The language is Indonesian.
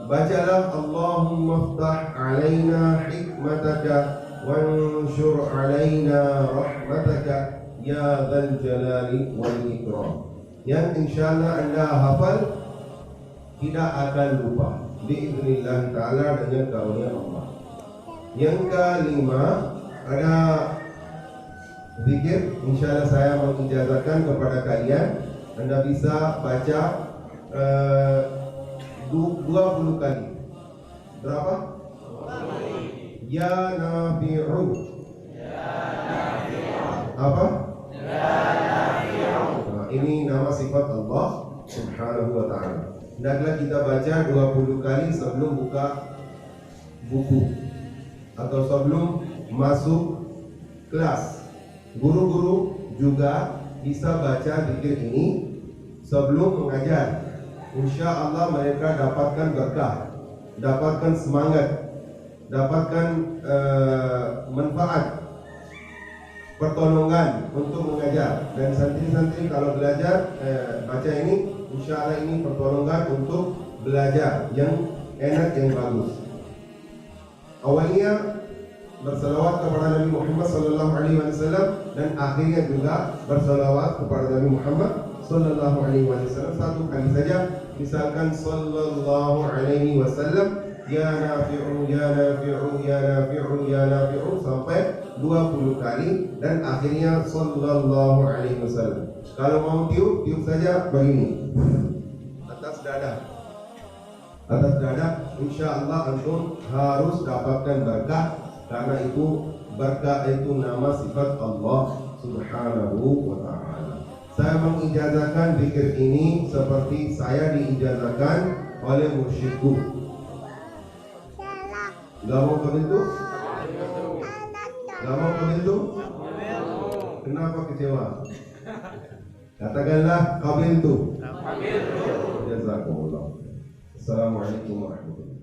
Bacalah Allahumma ftah alaina hikmataka wanshur alaina rahmataka ya dzal jalali wal ikram. Yang insyaallah Anda hafal tidak akan lupa biiznillah taala dengan karunia Allah. Yang kelima ada zikir, insyaallah saya mengijazahkan kepada kalian. Anda bisa baca 20 kali. Berapa? 20 kali. Ya Nafi'u. Apa? Ya Nafi'u. Nah, ini nama sifat Allah Subhanahu wa ta'ala. Hendaklah kita baca 20 kali sebelum buka buku atau sebelum masuk kelas. Guru-guru juga bisa baca zikir ini sebelum mengajar. Insya Allah mereka dapatkan berkah, dapatkan semangat, dapatkan manfaat, pertolongan untuk mengajar. Dan santri-santri kalau belajar baca ini, insya Allah ini pertolongan untuk belajar yang enak, yang bagus. Awalnya bersalawat kepada Nabi Muhammad sallallahu alaihi wasallam dan akhirnya juga bersalawat kepada Nabi Muhammad sallallahu alaihi wasallam. Satu kali saja, misalkan sallallahu alaihi wasallam, ya Nafi'u ya Nafi'u ya Nafi'u ya Nafi'u sampai 20 kali dan akhirnya sallallahu alaihi wasallam. Kalau mau tiup, tiup saja begini atas dada. Atas dada, insya Allah antum harus dapatkan berkah, karena itu berkah itu nama sifat Allah Subhanahu wa ta'ala. Saya mengijazahkan zikir ini seperti saya diijazahkan oleh mursyidku. Gak mau kabil tuh? Gak mau kabil tuh? Kenapa kecewa? Katakanlah kabil tuh. Jazakumullah. Assalamualaikum warahmatullahi wabarakatuh.